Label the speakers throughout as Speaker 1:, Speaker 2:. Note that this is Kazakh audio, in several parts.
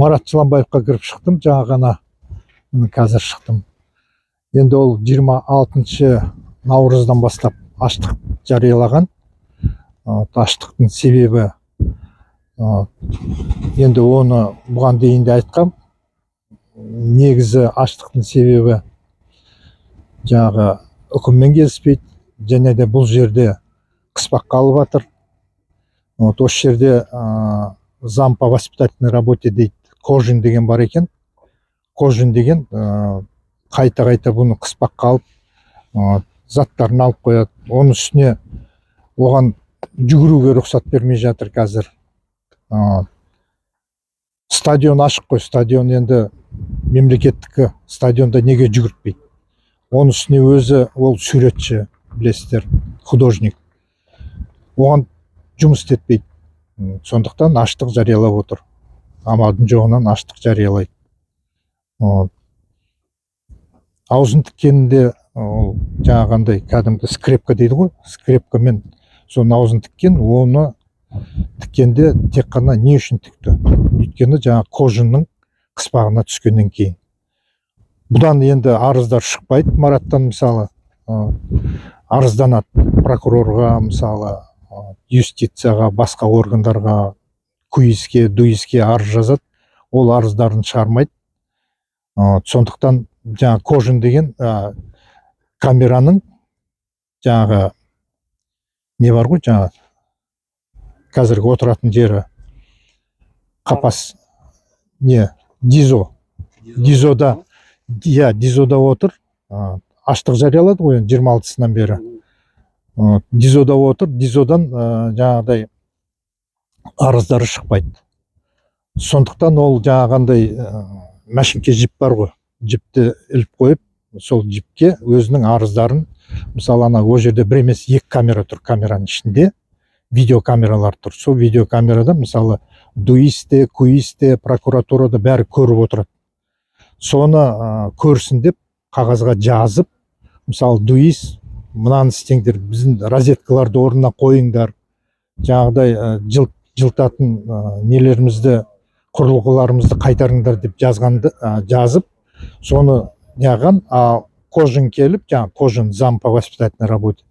Speaker 1: Марат Жыланбаевқа кіріп шықтым, жаңа ғана қазір шықтым. Енді ол 26 наурыздан бастап аштық жариялаған. Аштықтың себебі енді оны бұған дейін де айтқам. Негізі аштықтың себебі жаңағы үкіммен келіспейді, және де бұл жерде қыспаққа алып жатыр. Осы жерде зам по воспитательной работе дейді, Кожин деген бар екен. Кожин деген қайта бұны қыспаққа алып, заттарын алып қояды. Оның үстіне оған жүгіруге рұқсат бермей жатыр қазір. Стадион ашық қой, стадион енді мемлекеттікі, стадионда неге жүгіртпейді? Оның үстіне өзі ол суретші, білесіздер, художник. Оған жұмыс істетпейді. Сондықтан аштық жариялап отыр. Амалдың жоғынан аштық жариялайды. Аузын тіккенінде жаңағындай кәдімгі скрепка дейді ғой, скрепкамен соның аузын тіккен, оны тіккенде тек қана не үшін тікті? Өйткені жаңа Кожиннің қыспағына түскеннен кейін. Бұдан енді арыздар шықпайды Мараттан, мысалы, арызданады прокурорға, мысалы, юстицияға, басқа органдарға, куиске, дуиске арыз жазады, ол арыздарын шығармайды. Сондықтан жаңа Кожин деген камераның жаңағы не бар ғой, жаңа қазіргі отыратын жері қапас, не, Дизо. Дизода отыр, аштық жариялады ғой 26-сынан бері. Дизода отыр, Дизодан жаңағыдай арыздары шықпайды. Сондықтан ол жаңағындай мәшінке жіп бар ғой, жіпті іліп қойып, сол жіпке өзінің арыздарын, мысалы, ол жерде бір емес екі камера тұр, камераның ішінде видеокамералар тұр. Сол видеокамерада, мысалы, дуисте, куисте, прокуратурада бәрі көріп отырады. Соны көрсін деп қағазға жазып, мысалы, дуис, мынаны істеңдер, біздің розеткаларды орнына қойыңдар, жаңағыдай жылтатын нелерімізді, құрылғыларымызды қайтарыңдар деп жазып, соны неған, Кожин келіп, жаңа Кожин зам по воспитательной работе,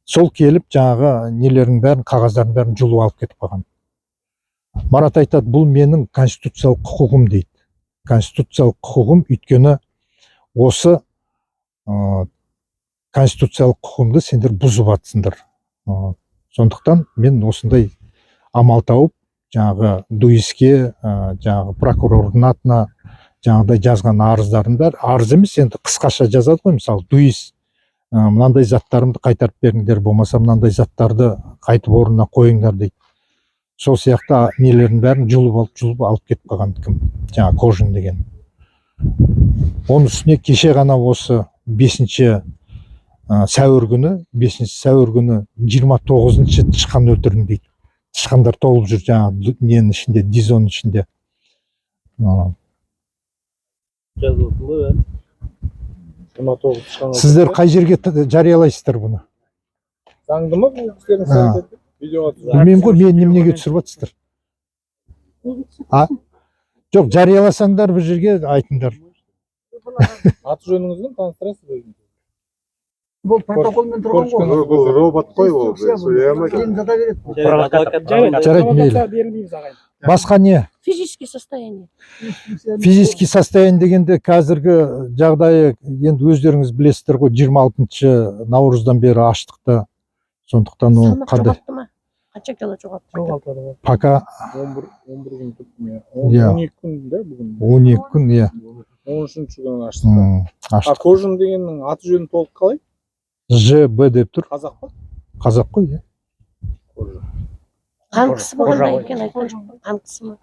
Speaker 1: сол келіп жаңағы нелердің бәрін, қағаздардың бәрін жұлып алып кетіп қалған. Марат айтады, бұл менің конституциялық құқығым дейді. Конституциялық құқығым, өйткені осы конституциялық құқығымды сендер бұзып жатсыңдар. Сондықтан мен осындай амал тауып, жаңағы дуиске, жаңағы прокурордың атына жаңағыдай жазған арыздарын бәрі, арыз емес, енді қысқаша жазады ғой, мысалы, дуис, мынандай заттарымды қайтарып беріңдер, болмаса мынандай заттарды қайтып орнына қойыңдар дейді. Сол сияқты нелердің бәрін жұлып алып кетіп қалған кім? Жаңа Кожин деген. Оның үстіне кеше ғана осы 5 сәуір күні 29-шы тышқан өлтірдім дейді. Тышқандар толып жүр жаңа ненің ішінде, Дизоның ішінде. Сіздер қай жерге жариялайсыздар бұны?
Speaker 2: Заңды ма бұл кісілердің сайтында?
Speaker 1: Білмеймін ғой, мен неменеге түсіріп жатсыздар? Жоқ, жарияласаңдар бір жерге айтыңдар.
Speaker 2: Аты жөніңізді таныстырасыз ба?
Speaker 3: Бұл протоколмен тұрған ғой.
Speaker 4: Бұл робот қой, ол сөйлей алмайды.
Speaker 1: Жарайды, мейлі. Басқа не?
Speaker 3: Физический состояние.
Speaker 1: Физический состояние дегенде қазіргі жағдайы енді өздеріңіз білесіздер ғой, 26 наурыздан бері аштықта. Сондықтан ол қандай?
Speaker 3: Қанша кило жоғалтты?
Speaker 1: Пока
Speaker 2: 11 күн тұрды. 12 күн да бүгін.
Speaker 1: 12 күн, иә.
Speaker 2: 13-ші күні аштықта. Кожин дегеннің аты жөні толық қалай?
Speaker 1: ЖБ деп тұр.
Speaker 2: Қазақ па?
Speaker 1: Қазақ қой, иә.
Speaker 3: Қан қысымы қандай екен айтқан жоқ. Қан қысымы.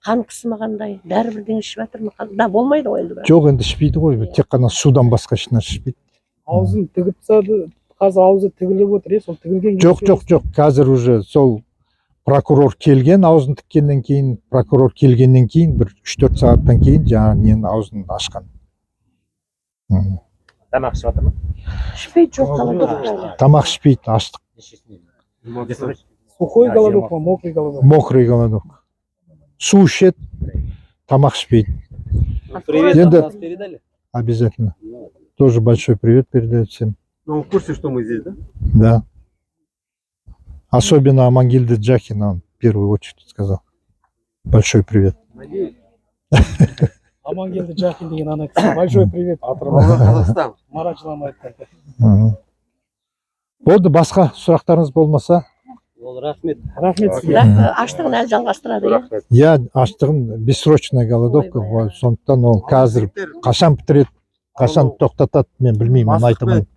Speaker 3: Қан қысымы қандай? Бәрі бірден ішіп жатыр ма? Да, болмайды ғой енді.
Speaker 1: Жоқ, енді ішпейді ғой, тек қана судан басқа ешнәрсе ішпейді.
Speaker 2: Аузын тігіп тастады, қазір аузы тігіліп отыр, сол тігілген.
Speaker 1: Жоқ, қазір уже сол прокурор келген, аузын тіккеннен кейін, бір 3-4 сағаттан кейін жаңа ненің аузын ашқан.
Speaker 5: Тамақ ішіп жатыр ма?
Speaker 3: Ішпейді, жоқ, голодовка.
Speaker 1: Тамақ ішпейді, аштық.
Speaker 2: Сухой голодовка, мокрый голодовка.
Speaker 1: Мокрый голодовка. су ішеді, тамақ ішпейді.
Speaker 5: Привет
Speaker 1: Енді-
Speaker 5: от нас передали?
Speaker 1: Обязательно. Тоже большой привет передает всем.
Speaker 4: Ну, он в курсе, что мы здесь, да?
Speaker 1: Да. Особенно Амангильда Джахина, он в первую очередь сказал. Большой привет.
Speaker 4: Надеюсь.
Speaker 2: Амангелді Жахин деген ана кісі большой привет
Speaker 4: Казахстан.
Speaker 2: Марат жыламайды айтты.
Speaker 1: Мгм. Болды, басқа сұрақтарыңыз болмаса?
Speaker 5: Ол рахмет.
Speaker 2: Рахмет сізге.
Speaker 3: бірақ аштығын әлі жалғастырады иә
Speaker 4: Рахмет.
Speaker 1: Я аштығын бессрочная голодовка,
Speaker 3: Ойбай.
Speaker 1: сондықтан ол қазір қашан бітіреді, қашан тоқтатады, мен білмеймін, мен айта алмаймын.